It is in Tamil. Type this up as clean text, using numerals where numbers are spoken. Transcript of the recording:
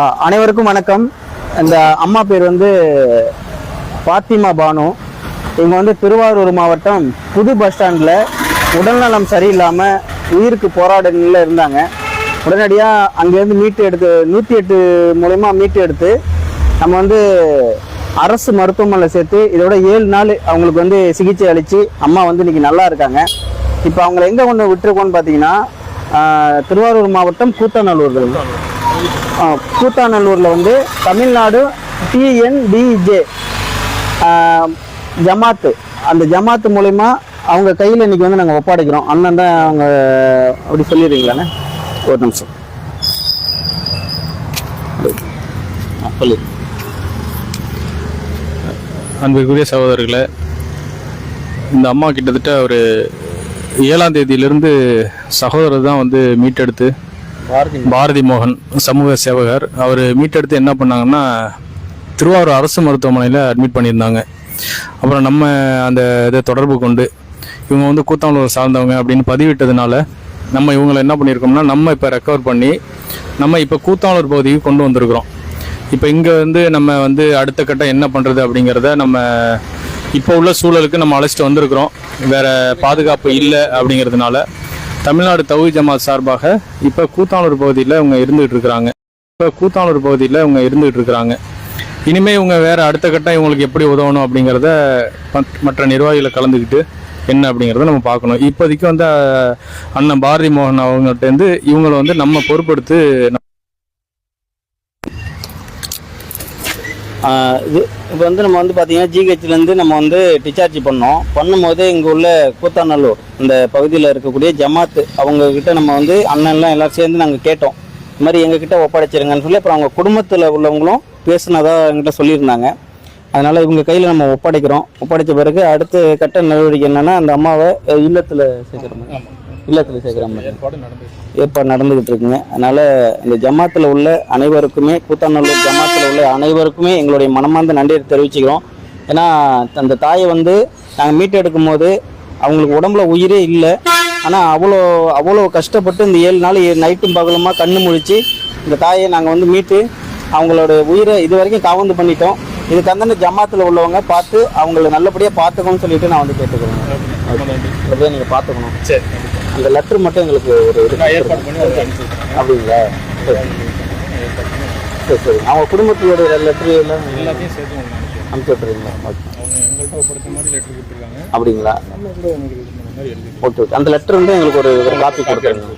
அனைவருக்கும் வணக்கம். இந்த அம்மா பேர் வந்து பாத்திமா பானு. இவங்க வந்து திருவாரூர் மாவட்டம் புது பஸ் ஸ்டாண்டில் உடல்நலம் சரியில்லாமல் உயிருக்கு போராட நிலையில் இருந்தாங்க. உடனடியாக அங்கேருந்து மீட்டு எடுத்து 108 மூலயமா மீட்டு எடுத்து நம்ம வந்து அரசு மருத்துவமனையில் சேர்த்து இதோட 7 நாள் அவங்களுக்கு வந்து சிகிச்சை அளித்து அம்மா வந்து இன்றைக்கி நல்லா இருக்காங்க. இப்போ அவங்கள எங்கே கொண்டு விட்டுருக்கோன்னு பார்த்தீங்கன்னா திருவாரூர் மாவட்டம் கூத்தாநல்லூரில் வந்து தமிழ்நாடு டிஎன்டிஜே ஜமாத்து, அந்த ஜமாத்து மூலயமா அவங்க கையில் இன்றைக்கி வந்து நாங்கள் ஒப்படைக்கிறோம். அண்ணன் தான் அவங்க அப்படி சொல்லிடுறீங்களாண்ணே? ஒரு நிமிஷம் சொல்லி. அன்பிற்குரிய சகோதரர்களே, இந்த அம்மா கிட்டத்தட்ட ஒரு 7ஆம் தேதியிலிருந்து சகோதரர் தான் வந்து மீட்டெடுத்து, பாரதி மோகன் சமூக சேவகர், அவர் மீட்டெடுத்து என்ன பண்ணாங்கன்னா திருவாரூர் அரசு மருத்துவமனையில் அட்மிட் பண்ணியிருந்தாங்க. அப்புறம் நம்ம அந்த இதை தொடர்பு கொண்டு இவங்க வந்து கூத்தாநல்லூர் சார்ந்தவங்க அப்படின்னு பதிவிட்டதுனால நம்ம இவங்களை என்ன பண்ணியிருக்கோம்னா நம்ம இப்போ ரெக்கவர் பண்ணி நம்ம இப்போ கூத்தாநல்லூர் பகுதிக்கு கொண்டு வந்திருக்கிறோம். இப்போ இங்கே வந்து நம்ம வந்து அடுத்த கட்டம் என்ன பண்ணுறது அப்படிங்கிறத நம்ம இப்போ உள்ள சூழலுக்கு நம்ம அழைச்சிட்டு வந்திருக்கிறோம். வேறு பாதுகாப்பு இல்லை அப்படிங்கிறதுனால தமிழ்நாடு தௌஹீத் ஜமாத் சார்பாக இப்போ கூத்தாநல்லூர் பகுதியில் இவங்க இருந்துகிட்டு இருக்கிறாங்க. இனிமேல் இவங்க வேறு அடுத்த கட்டம் இவங்களுக்கு எப்படி உதவணும் அப்படிங்கிறத மற்ற நிர்வாகிகளை கலந்துக்கிட்டு என்ன அப்படிங்கிறத நம்ம பார்க்கணும். இப்போதைக்கு வந்து அண்ணன் பாரதி மோகன் அவங்ககிட்டேருந்து இவங்களை வந்து நம்ம பொறுப்பெடுத்து இது இப்போ வந்து நம்ம வந்து பார்த்தீங்கன்னா ஜிஹெச்லேருந்து நம்ம வந்து டிஸ்சார்ஜ் பண்ணும்போது இங்கே உள்ள கூத்தாநல்லூர் இந்த பகுதியில் இருக்கக்கூடிய ஜமாத்து அவங்கக்கிட்ட நம்ம வந்து அண்ணன்லாம் எல்லோரும் சேர்ந்து நாங்கள் கேட்டோம். இது மாதிரி எங்ககிட்ட ஒப்படைச்சிருங்கன்னு சொல்லி அப்புறம் அவங்க குடும்பத்தில் உள்ளவங்களும் பேசுனதாக எங்கிட்ட சொல்லியிருந்தாங்க. அதனால் இவங்க கையில் நம்ம ஒப்படைச்ச பிறகு அடுத்த கட்ட நடவடிக்கை என்னென்னா அந்த அம்மாவை இல்லத்தில் சேர்க்குற மாதிரி ஏற்பாடு நடந்துக்கிட்டு இருக்குங்க. அதனால் இந்த ஜமாத்தில் உள்ள அனைவருக்குமே, கூத்தாநல்லூர் ஜமாத்தில் உள்ள அனைவருக்குமே எங்களுடைய மனமார்ந்த நன்றியை தெரிவிச்சுக்கிறோம். ஏன்னா அந்த தாயை வந்து நாங்கள் மீட்டு எடுக்கும் போது அவங்களுக்கு உடம்புல உயிரே இல்லை. ஆனால் அவ்வளோ கஷ்டப்பட்டு இந்த 7 நாள் நைட்டும் பகலுமா கண்ணு முழிச்சு இந்த தாயை நாங்கள் வந்து மீட்டு அவங்களோட உயிரை இது வரைக்கும் காவந்து பண்ணிட்டோம். இதுக்கு அந்த ஜமாத்தில் உள்ளவங்க பார்த்து அவங்கள நல்லபடியாக பார்த்துக்கணும்னு சொல்லிட்டு நான் வந்து கேட்டுக்கிறேன். அப்படியே நீங்கள் பார்த்துக்கணும். சரி, இந்த லெட்ரு மட்டும் எங்களுக்கு ஒரு ஏற்பாடு பண்ணி அப்படிங்களா? சரி. அவங்க குடும்பத்தோட லெட்ரு எல்லாத்தையும் சேர்த்து அனுப்பிச்சு விட்டுறீங்களா? எங்கள்கிட்ட ஒப்படைச்ச மாதிரி லெட்டர் கொடுத்துருக்காங்க. அப்படிங்களா? ஓகே. அந்த லெட்டர் வந்து எங்களுக்கு ஒரு காப்பி கொடுத்துருங்க.